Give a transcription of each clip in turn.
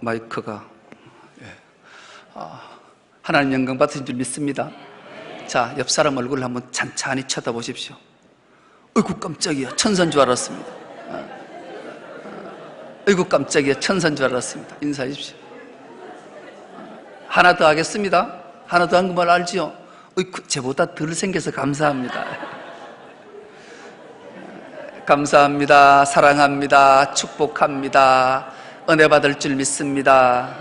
마이크가 하나님 영광 받으신 줄 믿습니다. 자, 옆 사람 얼굴을 한번 찬찬히 쳐다보십시오. 어이구 깜짝이야, 천사인 줄 알았습니다. 어이구 깜짝이야, 천사인 줄 알았습니다. 인사해 주십시오. 하나 더 하겠습니다. 하나 더 한 말 알지요? 어이구, 쟤보다 덜 생겨서 감사합니다. 감사합니다. 사랑합니다. 축복합니다. 은혜 받을 줄 믿습니다.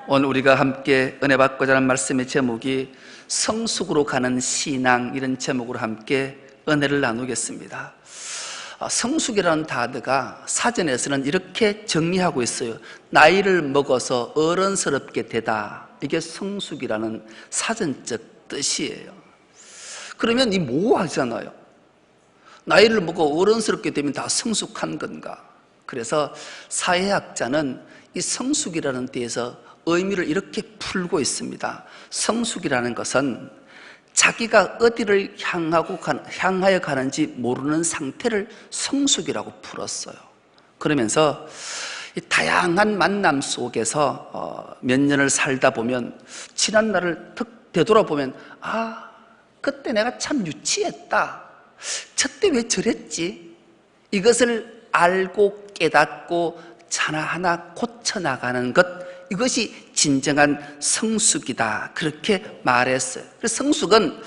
오늘 우리가 함께 은혜 받고자 하는 말씀의 제목이 성숙으로 가는 신앙, 이런 제목으로 함께 은혜를 나누겠습니다. 성숙이라는 단어가 사전에서는 이렇게 정리하고 있어요. 나이를 먹어서 어른스럽게 되다. 이게 성숙이라는 사전적 뜻이에요. 그러면 이 모호하잖아요. 나이를 먹고 어른스럽게 되면 다 성숙한 건가? 그래서 사회학자는 이 성숙이라는 데에서 의미를 이렇게 풀고 있습니다. 성숙이라는 것은 자기가 어디를 향하여 가는지 모르는 상태를 성숙이라고 풀었어요. 그러면서 이 다양한 만남 속에서 몇 년을 살다 보면 지난 날을 툭 되돌아보면 그때 내가 참 유치했다. 저때 왜 저랬지? 이것을 알고 깨닫고 하나하나 고쳐나가는 것, 이것이 진정한 성숙이다, 그렇게 말했어요. 그래서 성숙은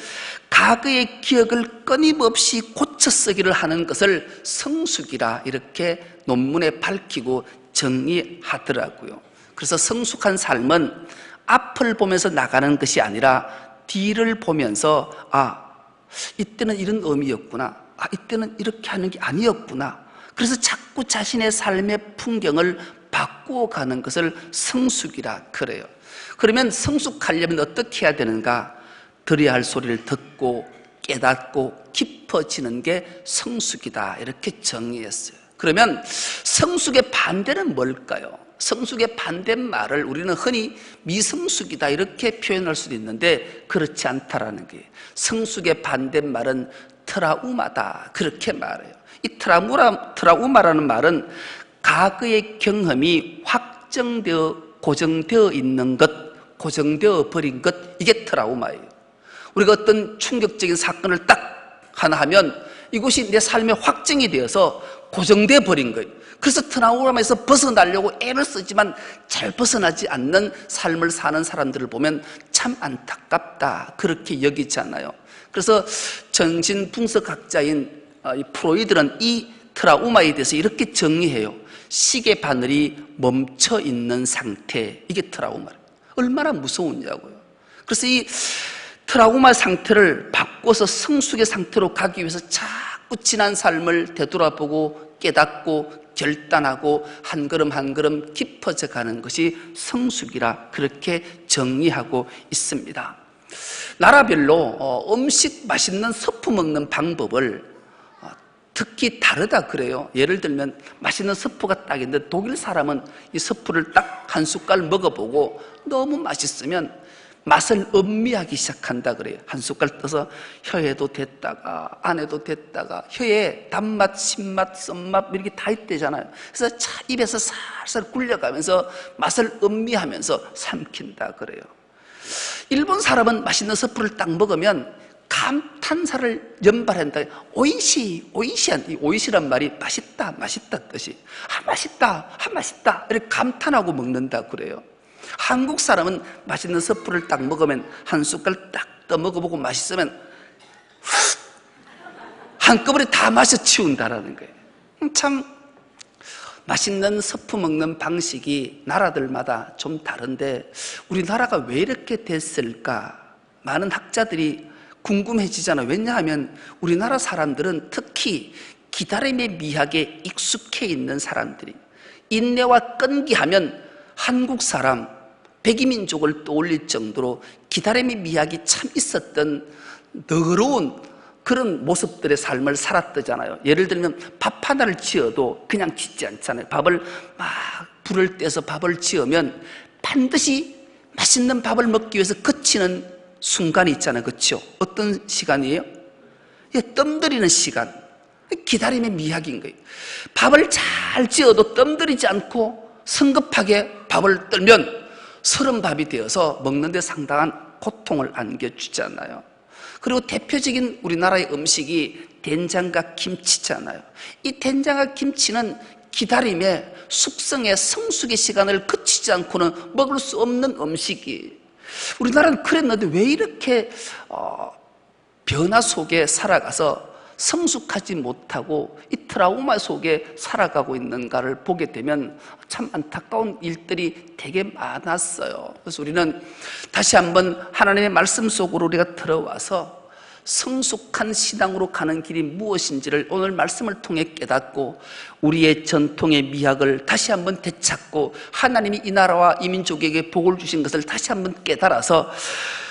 과거의 기억을 끊임없이 고쳐 쓰기를 하는 것을 성숙이라 이렇게 논문에 밝히고 정의하더라고요. 그래서 성숙한 삶은 앞을 보면서 나가는 것이 아니라 뒤를 보면서 이때는 이런 의미였구나, 이때는 이렇게 하는 게 아니었구나, 그래서 자꾸 자신의 삶의 풍경을 바꾸어 가는 것을 성숙이라 그래요. 그러면 성숙하려면 어떻게 해야 되는가? 들어야 할 소리를 듣고 깨닫고 깊어지는 게 성숙이다, 이렇게 정의했어요. 그러면 성숙의 반대는 뭘까요? 성숙의 반대말을 우리는 흔히 미성숙이다 이렇게 표현할 수도 있는데 그렇지 않다라는 거예요. 성숙의 반대말은 트라우마다, 그렇게 말해요. 이 트라우마라는 말은 과거의 경험이 확정되어 고정되어 있는 것, 고정되어 버린 것, 이게 트라우마예요. 우리가 어떤 충격적인 사건을 딱 하나 하면 이것이 내 삶에 확정이 되어서 고정되어 버린 거예요. 그래서 트라우마에서 벗어나려고 애를 쓰지만 잘 벗어나지 않는 삶을 사는 사람들을 보면 참 안타깝다, 그렇게 여기잖아요. 그래서 정신분석학자인 프로이드는 이 트라우마에 대해서 이렇게 정의해요. 시계 바늘이 멈춰 있는 상태, 이게 트라우마예요. 얼마나 무서웠냐고요. 그래서 이 트라우마 상태를 바꿔서 성숙의 상태로 가기 위해서 자꾸 지난 삶을 되돌아보고 깨닫고 결단하고 한 걸음 한 걸음 깊어져 가는 것이 성숙이라 그렇게 정의하고 있습니다. 나라별로 음식 맛있는 서프 먹는 방법을 특히 다르다 그래요. 예를 들면 맛있는 서프가 딱 있는데 독일 사람은 이 서프를 딱 한 숟갈 먹어보고 너무 맛있으면 맛을 음미하기 시작한다 그래요. 한 숟갈 떠서 혀에도 됐다가 안에도 됐다가 혀에 단맛, 신맛, 쓴맛 이렇게 다 있대잖아요. 그래서 입에서 살살 굴려가면서 맛을 음미하면서 삼킨다 그래요. 일본 사람은 맛있는 서프를 딱 먹으면 감탄사를 연발한다. 오이시한, 이 오이시란 말이 맛있다, 맛있다 뜻이. 맛있다, 맛있다 이렇게 감탄하고 먹는다 그래요. 한국 사람은 맛있는 서프를 딱 먹으면 한 숟갈 딱 떠 먹어보고 맛있으면 한꺼번에 다 마셔 치운다라는 거예요. 참 맛있는 서프 먹는 방식이 나라들마다 좀 다른데 우리나라가 왜 이렇게 됐을까? 많은 학자들이 궁금해지잖아요. 왜냐하면 우리나라 사람들은 특히 기다림의 미학에 익숙해 있는 사람들이, 인내와 끈기하면 한국 사람, 백이민족을 떠올릴 정도로 기다림의 미학이 참 있었던 너그러운 그런 모습들의 삶을 살았다잖아요. 예를 들면 밥 하나를 지어도 그냥 짓지 않잖아요. 밥을 막 불을 떼서 밥을 지으면 반드시 맛있는 밥을 먹기 위해서 거치는 순간이 있잖아요. 그렇죠? 어떤 시간이에요? 뜸 들이는 시간, 기다림의 미학인 거예요. 밥을 잘 지어도 뜸 들이지 않고 성급하게 밥을 떨면 서른 밥이 되어서 먹는데 상당한 고통을 안겨주잖아요. 그리고 대표적인 우리나라의 음식이 된장과 김치잖아요. 이 된장과 김치는 기다림에 숙성의 성숙의 시간을 거치지 않고는 먹을 수 없는 음식이, 우리나라는 그랬는데 왜 이렇게 변화 속에 살아가서 성숙하지 못하고 이 트라우마 속에 살아가고 있는가를 보게 되면 참 안타까운 일들이 되게 많았어요. 그래서 우리는 다시 한번 하나님의 말씀 속으로 우리가 들어와서 성숙한 신앙으로 가는 길이 무엇인지를 오늘 말씀을 통해 깨닫고 우리의 전통의 미학을 다시 한번 되찾고 하나님이 이 나라와 이 민족에게 복을 주신 것을 다시 한번 깨달아서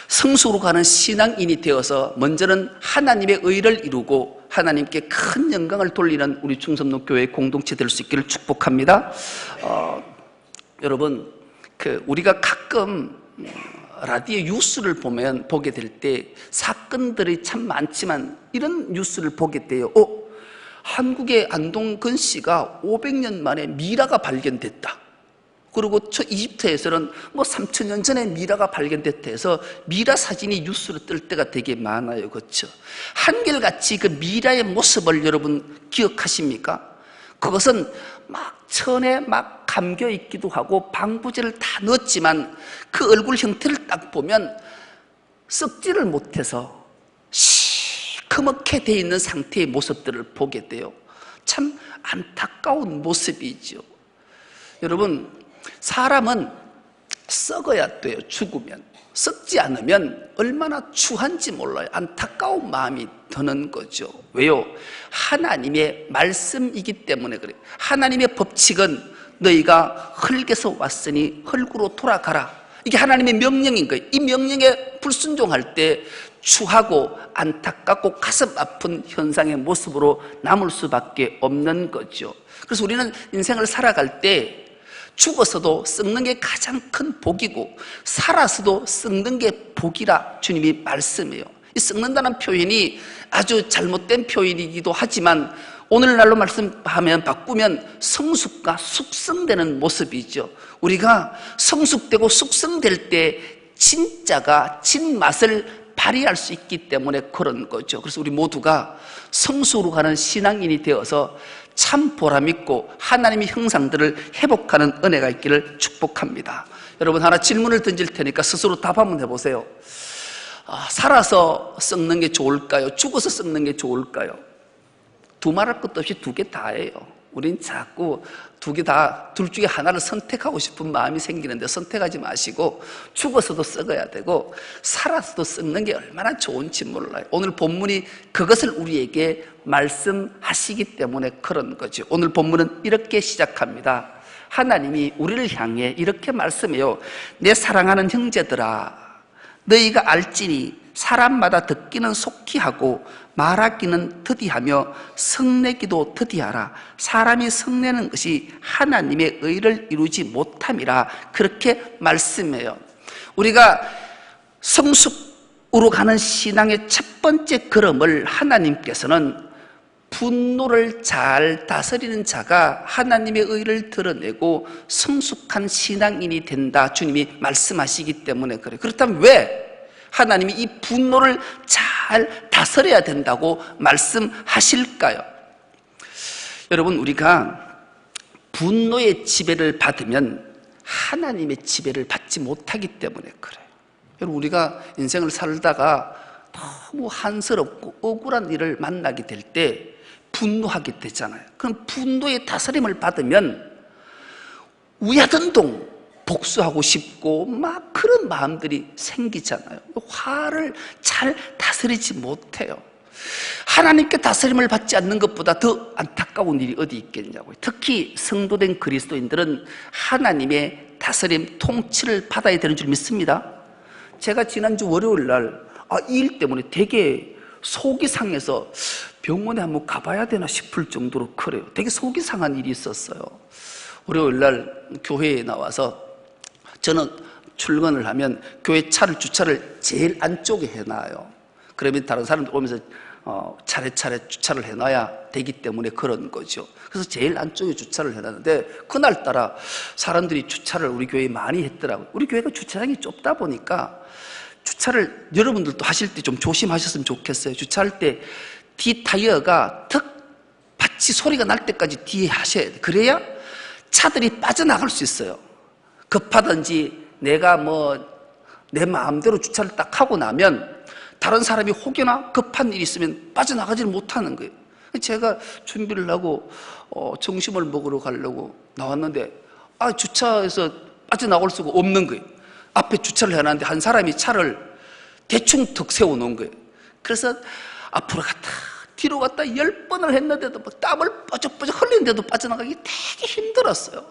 성숙으로 가는 신앙인이 되어서 먼저는 하나님의 의를 이루고 하나님께 큰 영광을 돌리는 우리 충성로 교회 공동체 될 수 있기를 축복합니다. 여러분, 우리가 가끔 라디오 뉴스를 보게 될 때 사건들이 참 많지만 이런 뉴스를 보게 돼요. 한국의 안동근 씨가 500년 만에 미라가 발견됐다. 그리고 이집트에서는 3000년 전에 미라가 발견됐다 해서 미라 사진이 뉴스로 뜰 때가 되게 많아요. 그렇죠? 한결같이 그 미라의 모습을 여러분 기억하십니까? 그것은 막 천에 막 감겨 있기도 하고 방부제를 다 넣었지만 그 얼굴 형태를 딱 보면 썩지를 못해서 시커멓게 돼 있는 상태의 모습들을 보게 돼요. 참 안타까운 모습이죠. 여러분, 사람은 썩어야 돼요. 죽으면. 썩지 않으면 얼마나 추한지 몰라요. 안타까운 마음이 드는 거죠. 왜요? 하나님의 말씀이기 때문에 그래요. 하나님의 법칙은 너희가 흙에서 왔으니 흙으로 돌아가라. 이게 하나님의 명령인 거예요. 이 명령에 불순종할 때 추하고 안타깝고 가슴 아픈 현상의 모습으로 남을 수밖에 없는 거죠. 그래서 우리는 인생을 살아갈 때 죽어서도 썩는 게 가장 큰 복이고 살아서도 썩는 게 복이라 주님이 말씀해요. 이 썩는다는 표현이 아주 잘못된 표현이기도 하지만 오늘날로 말씀하면 바꾸면 성숙과 숙성되는 모습이죠. 우리가 성숙되고 숙성될 때 진짜가 진맛을 발휘할 수 있기 때문에 그런 거죠. 그래서 우리 모두가 성숙으로 가는 신앙인이 되어서 참 보람있고 하나님의 형상들을 회복하는 은혜가 있기를 축복합니다. 여러분, 하나 질문을 던질 테니까 스스로 답 한번 해보세요. 살아서 썩는 게 좋을까요? 죽어서 썩는 게 좋을까요? 두말할 것도 없이 두 개 다예요. 우린 자꾸 두 개 다, 둘 중에 하나를 선택하고 싶은 마음이 생기는데 선택하지 마시고 죽어서도 썩어야 되고 살아서도 썩는 게 얼마나 좋은지 몰라요. 오늘 본문이 그것을 우리에게 말씀하시기 때문에 그런 거죠. 오늘 본문은 이렇게 시작합니다. 하나님이 우리를 향해 이렇게 말씀해요. 내 사랑하는 형제들아, 너희가 알지니 사람마다 듣기는 속히 하고 말하기는 더디하며 성내기도 더디하라. 사람이 성내는 것이 하나님의 의를 이루지 못함이라. 그렇게 말씀해요. 우리가 성숙으로 가는 신앙의 첫 번째 걸음을 하나님께서는 분노를 잘 다스리는 자가 하나님의 의를 드러내고 성숙한 신앙인이 된다, 주님이 말씀하시기 때문에 그래요. 그렇다면 왜 하나님이 이 분노를 잘 다스려야 된다고 말씀하실까요? 여러분, 우리가 분노의 지배를 받으면 하나님의 지배를 받지 못하기 때문에 그래요. 여러분, 우리가 인생을 살다가 너무 한스럽고 억울한 일을 만나게 될 때 분노하게 되잖아요. 그럼 분노의 다스림을 받으면 위화된동 복수하고 싶고 막 그런 마음들이 생기잖아요. 화를 잘 다스리지 못해요. 하나님께 다스림을 받지 않는 것보다 더 안타까운 일이 어디 있겠냐고요. 특히 성도된 그리스도인들은 하나님의 다스림, 통치를 받아야 되는 줄 믿습니다. 제가 지난주 월요일 날 이 일 때문에 되게 속이 상해서 병원에 한번 가봐야 되나 싶을 정도로 그래요. 되게 속이 상한 일이 있었어요. 월요일 날 교회에 나와서 저는 출근을 하면 교회 주차를 제일 안쪽에 해놔요. 그러면 다른 사람들 오면서 차례차례 주차를 해놔야 되기 때문에 그런 거죠. 그래서 제일 안쪽에 주차를 해놨는데 그날따라 사람들이 주차를 우리 교회에 많이 했더라고요. 우리 교회가 주차장이 좁다 보니까 주차를 여러분들도 하실 때 좀 조심하셨으면 좋겠어요. 주차할 때 뒷타이어가 턱 받치 소리가 날 때까지 뒤에 하셔야 돼요. 그래야 차들이 빠져나갈 수 있어요. 급하든지 내가 내 마음대로 주차를 딱 하고 나면 다른 사람이 혹여나 급한 일이 있으면 빠져나가지를 못하는 거예요. 제가 준비를 하고 점심을 먹으러 가려고 나왔는데 주차해서 빠져나올 수가 없는 거예요. 앞에 주차를 해놨는데 한 사람이 차를 대충 턱 세워놓은 거예요. 그래서 앞으로 갔다 뒤로 갔다 10번을 했는데도 땀을 뻐쩍뻐쩍 흘리는데도 빠져나가기 되게 힘들었어요.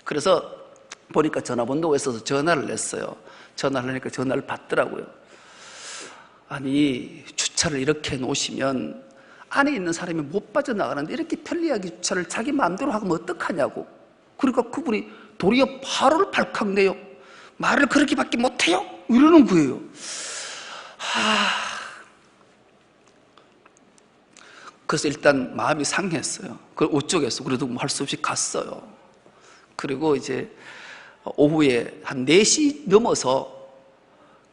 그래서 보니까 전화번호가 있어서 전화를 냈어요. 전화를 하니까 전화를 받더라고요. 아니, 주차를 이렇게 놓으시면 안에 있는 사람이 못 빠져나가는데 이렇게 편리하게 주차를 자기 마음대로 하면 어떡하냐고. 그러니까 그분이 도리어 바로를 발칵 내요. 말을 그렇게밖에 못해요? 이러는 거예요. 그래서 일단 마음이 상했어요. 그걸 어쩌겠어. 그래도 할 수 없이 갔어요. 그리고 이제 오후에 한 4시 넘어서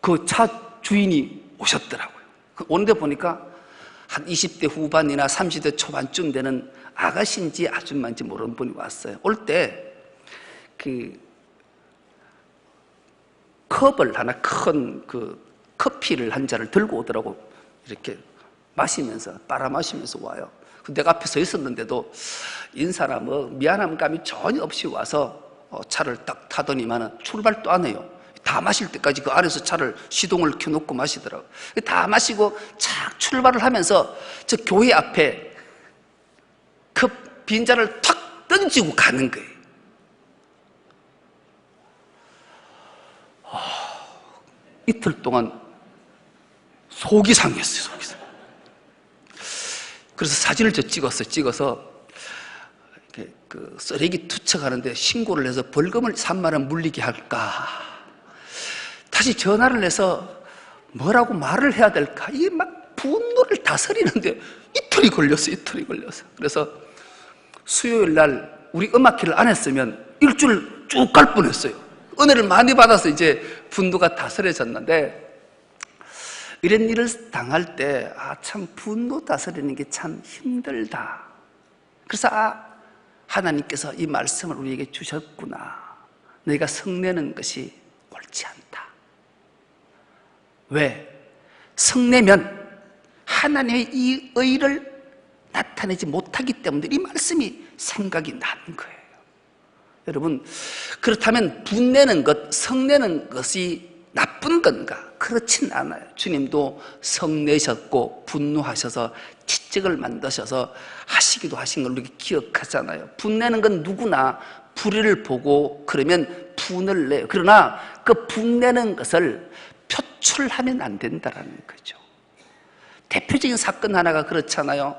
그 차 주인이 오셨더라고요. 오는데 보니까 한 20대 후반이나 30대 초반쯤 되는 아가씨인지 아줌마인지 모르는 분이 왔어요. 올 때 컵을 하나 큰 커피를 한 잔을 들고 오더라고. 이렇게 마시면서 빨아 마시면서 와요. 내가 앞에 서 있었는데도 인사나 미안함 감이 전혀 없이 와서 차를 딱 타더니만 출발도 안 해요. 다 마실 때까지 그 안에서 차를 시동을 켜놓고 마시더라고요. 다 마시고 착 출발을 하면서 저 교회 앞에 그 빈잔을 탁 던지고 가는 거예요. 이틀 동안 속이 상했어요. 속이 상해. 그래서 사진을 찍어서 그 쓰레기 투척하는데 신고를 해서 벌금을 3만 원 물리게 할까, 다시 전화를 해서 뭐라고 말을 해야 될까, 이게 막 분노를 다스리는데 이틀이 걸렸어요. 그래서 수요일 날 우리 음악회를 안 했으면 일주일 쭉 갈 뻔했어요. 은혜를 많이 받아서 이제 분노가 다스려졌는데, 이런 일을 당할 때 참 분노 다스리는 게 참 힘들다. 그래서 하나님께서 이 말씀을 우리에게 주셨구나. 너희가 성내는 것이 옳지 않다. 왜? 성내면 하나님의 이 의를 나타내지 못하기 때문에 이 말씀이 생각이 나는 거예요. 여러분, 그렇다면 분내는 것, 성내는 것이 나쁜 건가? 그렇진 않아요. 주님도 성내셨고 분노하셔서 채찍을 만드셔서 하시기도 하신 걸 우리가 기억하잖아요. 분내는 건 누구나 불의를 보고 그러면 분을 내요. 그러나 그 분내는 것을 표출하면 안 된다는 거죠. 대표적인 사건 하나가 그렇잖아요.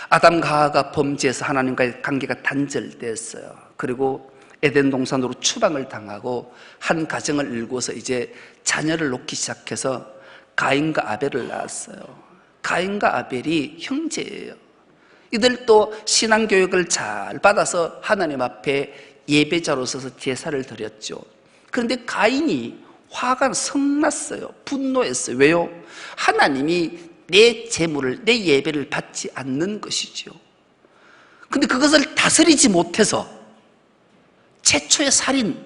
아담과 하와가 범죄해서 하나님과의 관계가 단절됐어요. 그리고 에덴 동산으로 추방을 당하고 한 가정을 일궈서 이제 자녀를 놓기 시작해서 가인과 아벨을 낳았어요. 가인과 아벨이 형제예요. 이들도 신앙교육을 잘 받아서 하나님 앞에 예배자로 서서 제사를 드렸죠. 그런데 가인이 화가 성났어요. 분노했어요. 왜요? 하나님이 내 제물을, 내 예배를 받지 않는 것이죠. 근데 그것을 다스리지 못해서 최초의 살인,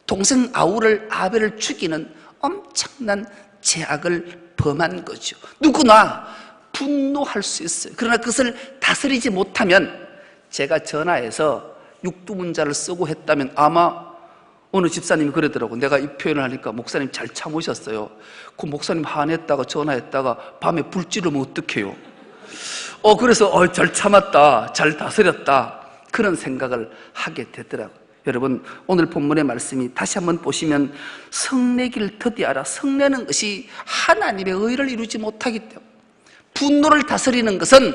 동생 아벨을 죽이는 엄청난 죄악을 범한 거죠. 누구나 분노할 수 있어요. 그러나 그것을 다스리지 못하면, 제가 전화해서 육두문자를 쓰고 했다면 아마 어느 집사님이 그러더라고요. 내가 이 표현을 하니까 목사님 잘 참으셨어요. 그 목사님 화냈다가 전화했다가 밤에 불 지르면 어떡해요? 그래서 잘 참았다, 잘 다스렸다, 그런 생각을 하게 되더라고요. 여러분, 오늘 본문의 말씀이 다시 한번 보시면 성내기를 더디하라. 성내는 것이 하나님의 의를 이루지 못하기 때문에, 분노를 다스리는 것은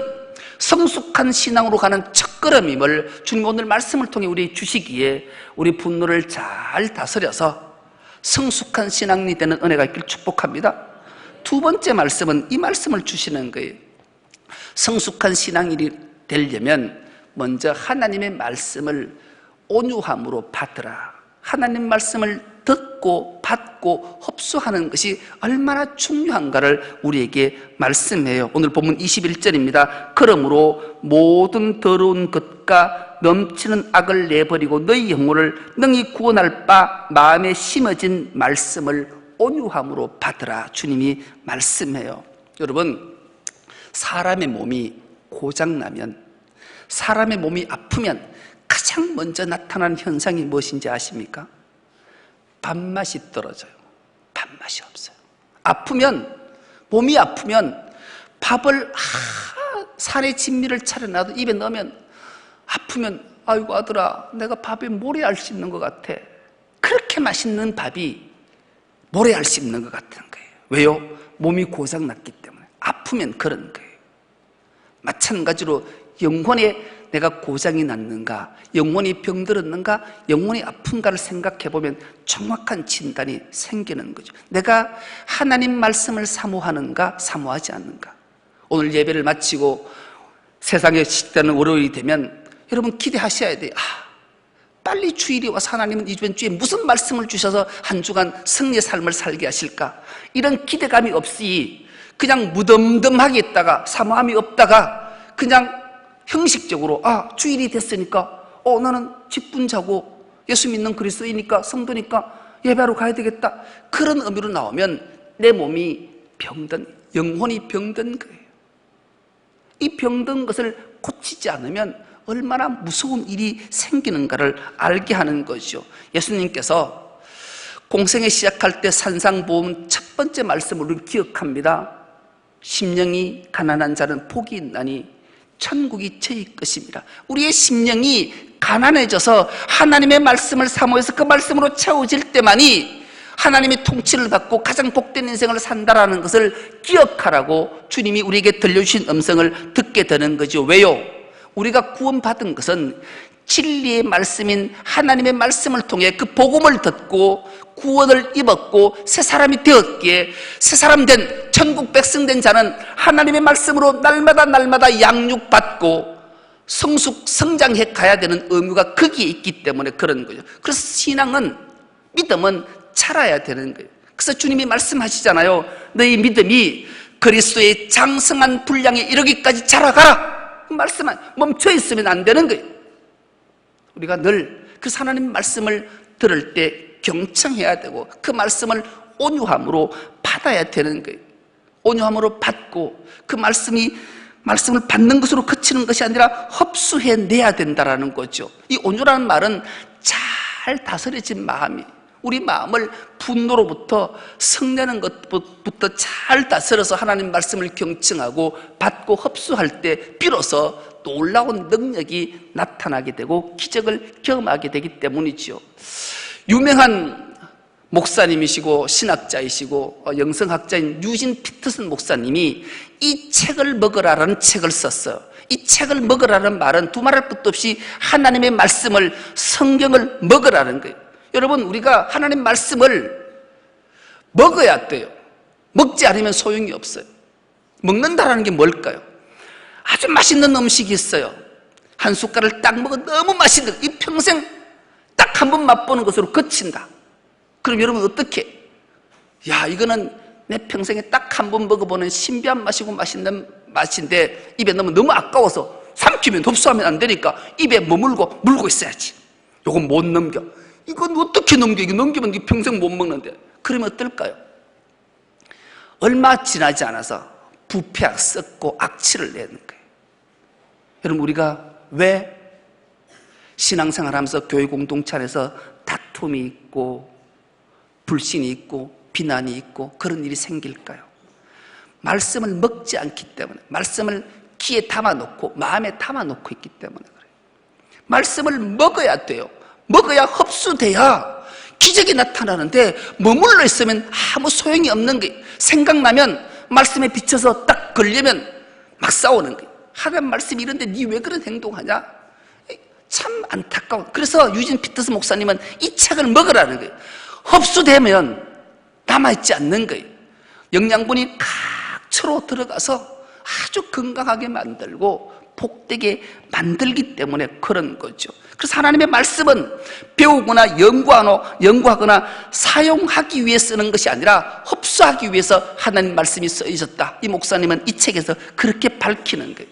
성숙한 신앙으로 가는 첫걸음임을 주님 오늘 말씀을 통해 우리 주시기에, 우리 분노를 잘 다스려서 성숙한 신앙이 되는 은혜가 있길 축복합니다. 두 번째 말씀은 이 말씀을 주시는 거예요. 성숙한 신앙인이 되려면 먼저 하나님의 말씀을 온유함으로 받으라. 하나님 말씀을 듣고 받고 흡수하는 것이 얼마나 중요한가를 우리에게 말씀해요. 오늘 본문 21절입니다. 그러므로 모든 더러운 것과 넘치는 악을 내버리고 너희 영혼을 능히 구원할 바 마음에 심어진 말씀을 온유함으로 받으라. 주님이 말씀해요. 여러분, 사람의 몸이 고장나면, 사람의 몸이 아프면 가장 먼저 나타나는 현상이 무엇인지 아십니까? 밥맛이 떨어져요. 밥맛이 없어요. 아프면, 몸이 아프면 밥을 산의 진미를 차려놔도 입에 넣으면, 아프면 아이고 아들아, 내가 밥에 모래 알 씹는 것 같아. 그렇게 맛있는 밥이 모래 알 씹는 것 같은 거예요. 왜요? 몸이 고장났기 때문에. 아프면 그런 거예요. 마찬가지로 영혼에 내가 고장이 났는가, 영혼이 병들었는가, 영혼이 아픈가를 생각해보면 정확한 진단이 생기는 거죠. 내가 하나님 말씀을 사모하는가, 사모하지 않는가. 오늘 예배를 마치고 세상에 시작되는 월요일이 되면 여러분 기대하셔야 돼요. 빨리 주일이 와서 하나님은 이번 주에 무슨 말씀을 주셔서 한 주간 승리의 삶을 살게 하실까. 이런 기대감이 없이 그냥 무덤덤하게 있다가, 사모함이 없다가 그냥 형식적으로 주일이 됐으니까 나는 직분 자고 예수 믿는 그리스도이니까, 성도니까 예배하러 가야 되겠다, 그런 의미로 나오면 내 몸이 병든, 영혼이 병든 거예요. 이 병든 것을 고치지 않으면 얼마나 무서운 일이 생기는가를 알게 하는 거죠. 예수님께서 공생에 시작할 때 산상보험 첫 번째 말씀을 우리 기억합니다. 심령이 가난한 자는 복이 있나니 천국이 저희 것입니다. 우리의 심령이 가난해져서 하나님의 말씀을 사모해서 그 말씀으로 채워질 때만이 하나님의 통치를 받고 가장 복된 인생을 산다라는 것을 기억하라고 주님이 우리에게 들려주신 음성을 듣게 되는 거죠. 왜요? 우리가 구원받은 것은 진리의 말씀인 하나님의 말씀을 통해 그 복음을 듣고 구원을 입었고 새 사람이 되었기에, 새 사람 된 천국 백성 된 자는 하나님의 말씀으로 날마다 양육받고 성장해 가야 되는 의무가 거기에 있기 때문에 그런 거죠. 그래서 신앙은, 믿음은 자라야 되는 거예요. 그래서 주님이 말씀하시잖아요. 너희 믿음이 그리스도의 장성한 분량에 이르기까지 자라가라. 그 말씀은 멈춰 있으면 안 되는 거예요. 우리가 늘 그 하나님 말씀을 들을 때 경청해야 되고 그 말씀을 온유함으로 받아야 되는 거예요. 온유함으로 받고 그 말씀을 받는 것으로 그치는 것이 아니라 흡수해내야 된다는 거죠. 이 온유라는 말은 잘 다스려진 마음이, 우리 마음을 분노로부터 성내는 것부터 잘 다스려서 하나님 말씀을 경청하고 받고 흡수할 때 비로소 놀라운 능력이 나타나게 되고 기적을 경험하게 되기 때문이죠. 유명한 목사님이시고 신학자이시고 영성학자인 유진 피터슨 목사님이 이 책을 먹으라라는 책을 썼어요. 이 책을 먹으라는 말은 두말할 것도 없이 하나님의 말씀을, 성경을 먹으라는 거예요. 여러분, 우리가 하나님 말씀을 먹어야 돼요. 먹지 않으면 소용이 없어요. 먹는다라는 게 뭘까요? 아주 맛있는 음식이 있어요. 한 숟갈을 딱 먹어 너무 맛있는, 이 평생 딱 한 번 맛보는 것으로 그친다. 그럼 여러분 어떻게? 이거는 내 평생에 딱 한 번 먹어보는 신비한 맛이고 맛있는 맛인데 입에 넣으면 너무 아까워서 삼키면 흡수하면 안 되니까 입에 물고 있어야지. 요건 못 넘겨. 이건 어떻게 넘겨? 이거 넘기면 평생 못 먹는데. 그러면 어떨까요? 얼마 지나지 않아서 부패하고 썩고 악취를 내는 거예요. 여러분, 우리가 왜 신앙생활 하면서 교회 공동체 안에서 다툼이 있고 불신이 있고 비난이 있고 그런 일이 생길까요? 말씀을 먹지 않기 때문에, 말씀을 귀에 담아놓고 마음에 담아놓고 있기 때문에 그래요. 말씀을 먹어야 돼요. 먹어야 흡수돼야 기적이 나타나는데 머물러 있으면 아무 소용이 없는 거예요. 생각나면 말씀에 비춰서 딱 걸리면 막 싸우는 거예요. 하나님 말씀이 이런데 니 왜 그런 행동하냐? 참 안타까운. 그래서 유진 피터스 목사님은 이 책을 먹으라는 거예요. 흡수되면 남아있지 않는 거예요. 영양분이 각처로 들어가서 아주 건강하게 만들고 복되게 만들기 때문에 그런 거죠. 그래서 하나님의 말씀은 배우거나 연구하거나 사용하기 위해 쓰는 것이 아니라 흡수하기 위해서 하나님 말씀이 쓰여졌다. 이 목사님은 이 책에서 그렇게 밝히는 거예요.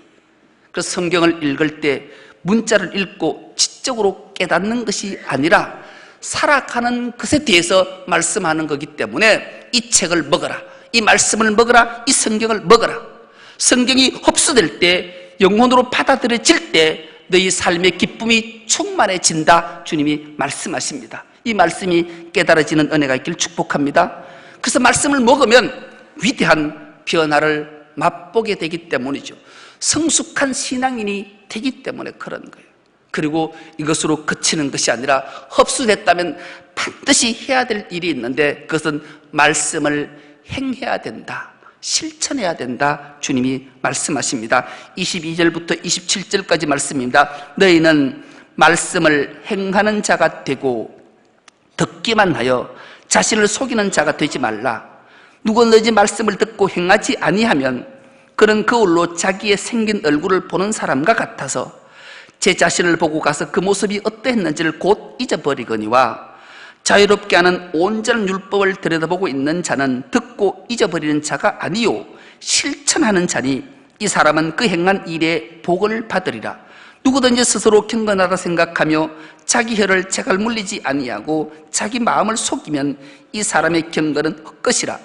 그래서 성경을 읽을 때 문자를 읽고 지적으로 깨닫는 것이 아니라 살아가는 것에 대해서 말씀하는 거기 때문에 이 책을 먹어라, 이 말씀을 먹어라, 이 성경을 먹어라. 성경이 흡수될 때, 영혼으로 받아들여질 때 너희 삶의 기쁨이 충만해진다, 주님이 말씀하십니다. 이 말씀이 깨달아지는 은혜가 있길 축복합니다. 그래서 말씀을 먹으면 위대한 변화를 맛보게 되기 때문이죠. 성숙한 신앙인이 되기 때문에 그런 거예요. 그리고 이것으로 그치는 것이 아니라 흡수됐다면 반드시 해야 될 일이 있는데 그것은 말씀을 행해야 된다, 실천해야 된다, 주님이 말씀하십니다. 22절부터 27절까지 말씀입니다. 너희는 말씀을 행하는 자가 되고 듣기만 하여 자신을 속이는 자가 되지 말라. 누가 너희 말씀을 듣고 행하지 아니하면 그는 거울로 자기의 생긴 얼굴을 보는 사람과 같아서 제 자신을 보고 가서 그 모습이 어떠했는지를 곧 잊어버리거니와 자유롭게 하는 온전한 율법을 들여다보고 있는 자는 듣고 잊어버리는 자가 아니요 실천하는 자니 이 사람은 그 행한 일에 복을 받으리라. 누구든지 스스로 경건하다 생각하며 자기 혀를 제갈 물리지 아니하고 자기 마음을 속이면 이 사람의 경건은 헛것이라.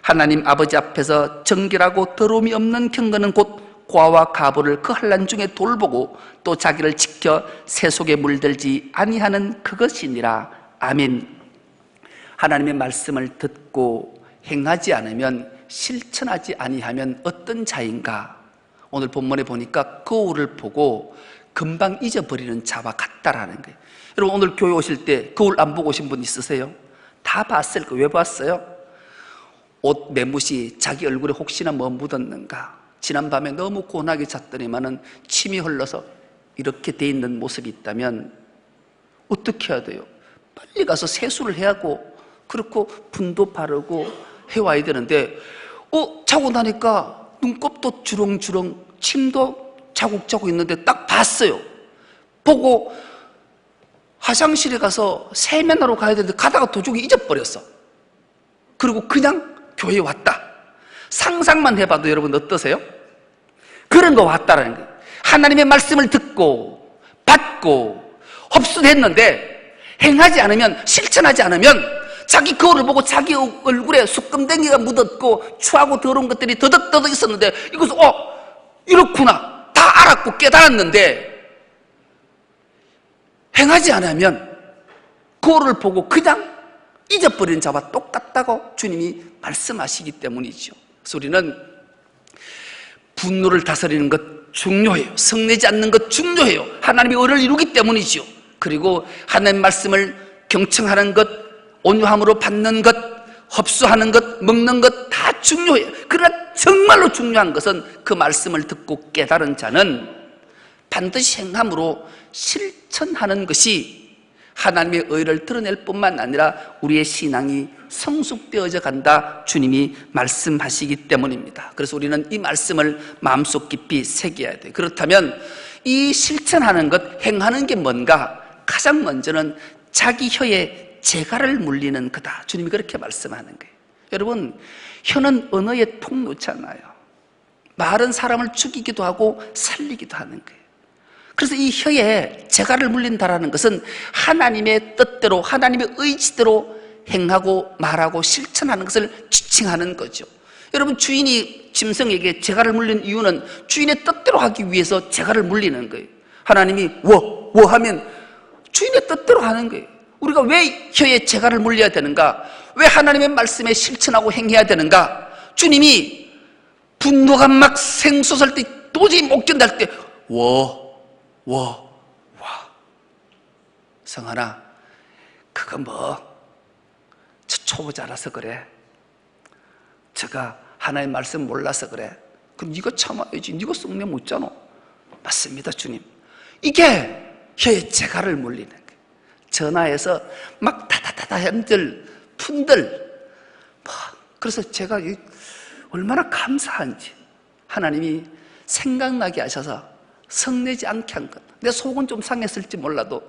하나님 아버지 앞에서 정결하고 더러움이 없는 경건은 곧 고아와 가부를 그 환난 중에 돌보고 또 자기를 지켜 새 속에 물들지 아니하는 그것이니라. 아멘. 하나님의 말씀을 듣고 행하지 않으면, 실천하지 아니하면 어떤 자인가? 오늘 본문에 보니까 거울을 보고 금방 잊어버리는 자와 같다라는 거예요. 여러분, 오늘 교회 오실 때 거울 안 보고 오신 분 있으세요? 다 봤을 거예요. 왜 봤어요? 옷 매무시 자기 얼굴에 혹시나 뭐 묻었는가? 지난밤에 너무 고운하게 잤더니만은 침이 흘러서 이렇게 돼 있는 모습이 있다면 어떻게 해야 돼요? 빨리 가서 세수를 해야 하고, 그렇고 분도 바르고 해와야 되는데 자고 나니까 눈곱도 주렁주렁, 침도 자국자국 있는데 딱 봤어요. 보고 화장실에 가서 세면하러 가야 되는데 가다가 도중에 잊어버렸어. 그리고 그냥 교회에 왔다. 상상만 해봐도 여러분 어떠세요? 그런 거 왔다라는 거예요. 하나님의 말씀을 듣고 받고 흡수됐는데 행하지 않으면, 실천하지 않으면 자기 거울을 보고 자기 얼굴에 수금댕이가 묻었고 추하고 더러운 것들이 더덕더덕 있었는데 이것을 이렇구나 다 알았고 깨달았는데 행하지 않으면 거울을 보고 그냥 잊어버리는 자와 똑같다고 주님이 말씀하시기 때문이죠. 그래서 우리는 분노를 다스리는 것 중요해요. 성내지 않는 것 중요해요. 하나님의 의를 이루기 때문이죠. 그리고 하나님의 말씀을 경청하는 것, 온유함으로 받는 것, 흡수하는 것, 먹는 것 다 중요해요. 그러나 정말로 중요한 것은 그 말씀을 듣고 깨달은 자는 반드시 행함으로 실천하는 것이 하나님의 의를 드러낼 뿐만 아니라 우리의 신앙이 성숙되어져 간다, 주님이 말씀하시기 때문입니다. 그래서 우리는 이 말씀을 마음속 깊이 새겨야 돼요. 그렇다면 이 실천하는 것, 행하는 게 뭔가? 가장 먼저는 자기 혀에 재갈을 물리는 거다, 주님이 그렇게 말씀하는 거예요. 여러분, 혀는 언어의 통로잖아요. 말은 사람을 죽이기도 하고 살리기도 하는 거예요. 그래서 이 혀에 재갈을 물린다라는 것은 하나님의 뜻대로, 하나님의 의지대로 행하고 말하고 실천하는 것을 지칭하는 거죠. 여러분, 주인이 짐승에게 재갈을 물린 이유는 주인의 뜻대로 하기 위해서 재갈을 물리는 거예요. 하나님이 워 하면 주인의 뜻대로 하는 거예요. 우리가 왜 혀에 재갈을 물려야 되는가? 왜 하나님의 말씀에 실천하고 행해야 되는가? 주님이 분노가 막 샘솟을 때, 도저히 못 견딜 때 와 성하나, 그거 저 초보자라서 그래. 제가 하나님의 말씀 몰라서 그래. 그럼 네가 참아야지. 네가 썩내 묻잖아. 맞습니다, 주님. 이게 혀에 재갈을 물리는 거예요. 전화해서 막 다다다다 품들. 그래서 제가 얼마나 감사한지. 하나님이 생각나게 하셔서 성내지 않게 한 것. 내 속은 좀 상했을지 몰라도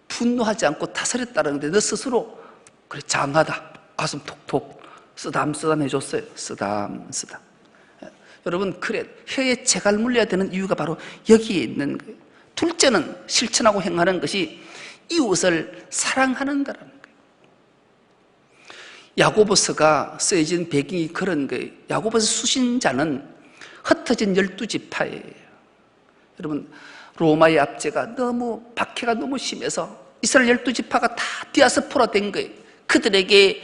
분노하지 않고 다스렸다는데 너 스스로 그래 장하다, 가슴 톡톡 쓰담쓰담 해줬어요. 쓰담. 여러분, 그래 혀에 재갈 물려야 되는 이유가 바로 여기에 있는 거예요. 둘째는 실천하고 행하는 것이 이웃을 사랑하는다라는 거예요. 야고보서가 쓰여진 배경이 그런 거예요. 야고보서 수신자는 흩어진 12지파예요. 여러분, 로마의 압제가 너무 박해가 너무 심해서 이스라엘 12지파가 다 디아스포라 된 거예요. 그들에게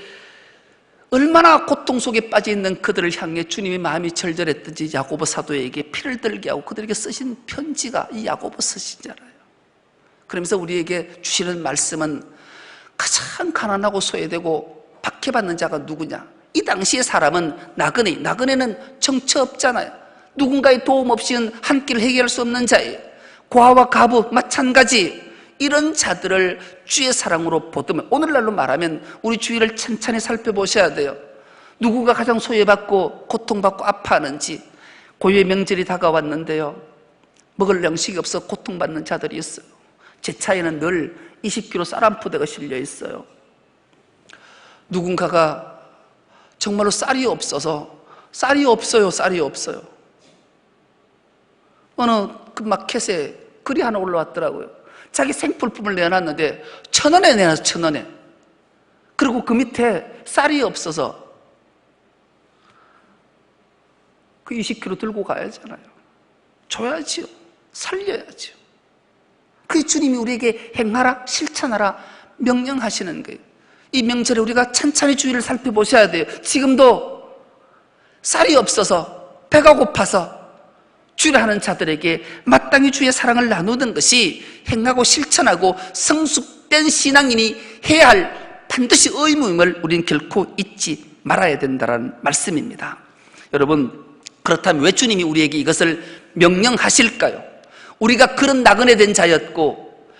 얼마나 고통 속에 빠져 있는 그들을 향해 주님의 마음이 절절했든지 야고보 사도에게 피를 들게 하고 그들에게 쓰신 편지가 이 야고보 서신자라요. 그러면서 우리에게 주시는 말씀은 가장 가난하고 소외되고 박해받는 자가 누구냐? 이 당시의 사람은 나그네는 정처 없잖아요. 누군가의 도움 없이는 한 끼를 해결할 수 없는 자예요. 고아와 가부 마찬가지. 이런 자들을 주의 사랑으로 보듬어. 오늘날로 말하면 우리 주위를 천천히 살펴보셔야 돼요. 누구가 가장 소외받고 고통받고 아파하는지. 고유의 명절이 다가왔는데요, 먹을 양식이 없어 고통받는 자들이 있어요. 제 차에는 늘 20kg 쌀 한 포대가 실려 있어요. 누군가가 정말로 쌀이 없어요. 어느 그 마켓에 글이 하나 올라왔더라고요. 자기 생필품을 내놨는데 1,000원에 내놨어. 1,000원에. 그리고 그 밑에 쌀이 없어서 그 20kg 들고 가야잖아요. 줘야지요. 살려야지요. 그게 주님이 우리에게 행하라, 실천하라 명령하시는 거예요. 이 명절에 우리가 천천히 주위를 살펴보셔야 돼요. 지금도 쌀이 없어서 배가 고파서 주를 하는 자들에게 마땅히 주의 사랑을 나누는 것이 행하고 실천하고 성숙된 신앙인이 해야 할 반드시 의무임을 우리는 결코 잊지 말아야 된다는 말씀입니다. 여러분, 그렇다면 왜 주님이 우리에게 이것을 명령하실까요? 우리가 그런 나그네 된 자였고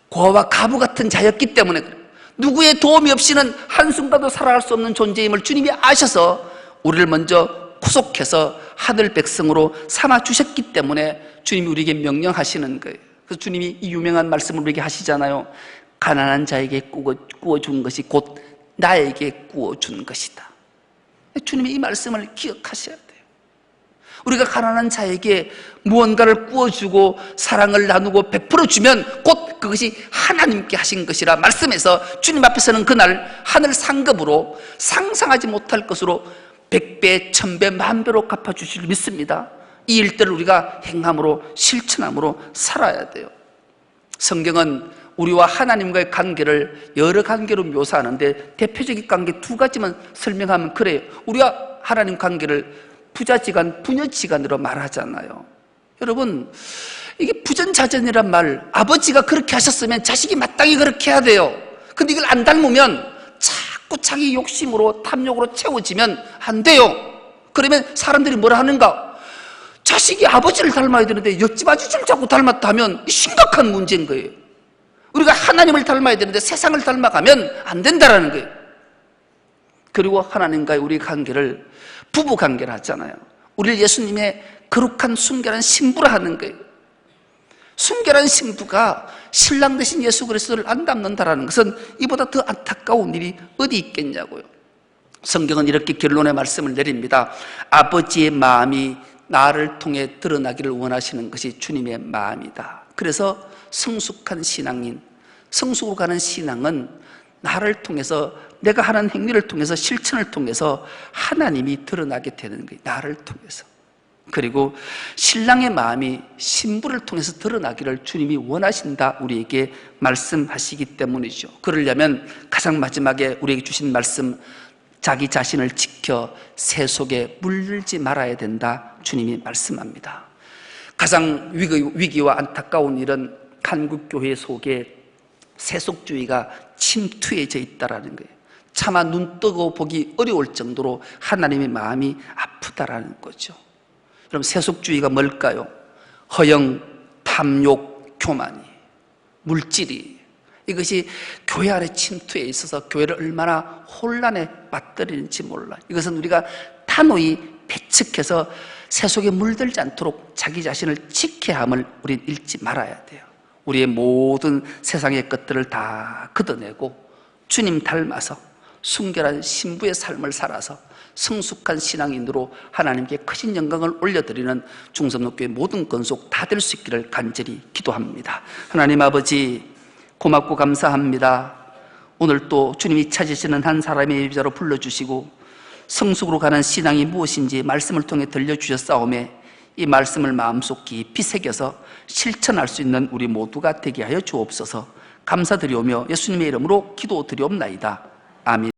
고아와 가부 같은 자였기 때문에 그래요. 누구의 도움이 없이는 한순간도 살아갈 수 없는 존재임을 주님이 아셔서 우리를 먼저 구속해서 하늘 백성으로 삼아 주셨기 때문에 주님이 우리에게 명령하시는 거예요. 그래서 주님이 이 유명한 말씀을 우리에게 하시잖아요. 가난한 자에게 구워준 것이 곧 나에게 구워준 것이다. 주님이 이 말씀을 기억하셔야 돼요. 우리가 가난한 자에게 무언가를 구워주고 사랑을 나누고 베풀어주면 곧 그것이 하나님께 하신 것이라 말씀해서 주님 앞에서는 그날 하늘 상급으로 상상하지 못할 것으로 100배, 1000배, 10,000배로 갚아주실 믿습니다. 이 일들을 우리가 행함으로 실천함으로 살아야 돼요. 성경은 우리와 하나님과의 관계를 여러 관계로 묘사하는데 대표적인 관계 두 가지만 설명하면 그래요. 우리와 하나님 관계를 부자지간, 부녀지간으로 말하잖아요. 여러분, 이게 부전자전이란 말, 아버지가 그렇게 하셨으면 자식이 마땅히 그렇게 해야 돼요. 근데 이걸 안 닮으면 자꾸 자기 욕심으로 탐욕으로 채워지면 안 돼요. 그러면 사람들이 뭐라 하는가? 자식이 아버지를 닮아야 되는데 옆집 아저씨를 자꾸 닮았다 하면 심각한 문제인 거예요. 우리가 하나님을 닮아야 되는데 세상을 닮아가면 안 된다라는 거예요. 그리고 하나님과의 우리 관계를 부부 관계를 하잖아요. 우리를 예수님의 거룩한 순결한 신부라 하는 거예요. 순결한 신부가 신랑 되신 예수 그리스도를 안 닮는다라는 것은 이보다 더 안타까운 일이 어디 있겠냐고요. 성경은 이렇게 결론의 말씀을 내립니다. 아버지의 마음이 나를 통해 드러나기를 원하시는 것이 주님의 마음이다. 그래서 성숙한 신앙인, 성숙으로 가는 신앙은 나를 통해서, 내가 하는 행위를 통해서, 실천을 통해서 하나님이 드러나게 되는 거예요. 나를 통해서. 그리고 신랑의 마음이 신부를 통해서 드러나기를 주님이 원하신다 우리에게 말씀하시기 때문이죠. 그러려면 가장 마지막에 우리에게 주신 말씀, 자기 자신을 지켜 새 속에 물들지 말아야 된다 주님이 말씀합니다. 가장 위기와 안타까운 일은 한국교회 속에 세속주의가 침투해져 있다는 거예요. 차마 눈 뜨고 보기 어려울 정도로 하나님의 마음이 아프다라는 거죠. 그럼 세속주의가 뭘까요? 허영, 탐욕, 교만이, 물질이, 이것이 교회 안에 침투해 있어서 교회를 얼마나 혼란에 빠뜨리는지 몰라요. 이것은 우리가 다 단호히 배척해서 새 속에 물들지 않도록 자기 자신을 지켜야 함을 우린 잊지 말아야 돼요. 우리의 모든 세상의 것들을 다 걷어내고 주님 닮아서 순결한 신부의 삶을 살아서 성숙한 신앙인으로 하나님께 크신 영광을 올려드리는 중섬로교회 모든 건속 다 될 수 있기를 간절히 기도합니다. 하나님 아버지, 고맙고 감사합니다. 오늘 또 주님이 찾으시는 한 사람의 예비자로 불러주시고 성숙으로 가는 신앙이 무엇인지 말씀을 통해 들려주셨사오매 이 말씀을 마음속 깊이 새겨서 실천할 수 있는 우리 모두가 되게 하여 주옵소서. 감사드리오며 예수님의 이름으로 기도드리옵나이다. 아멘.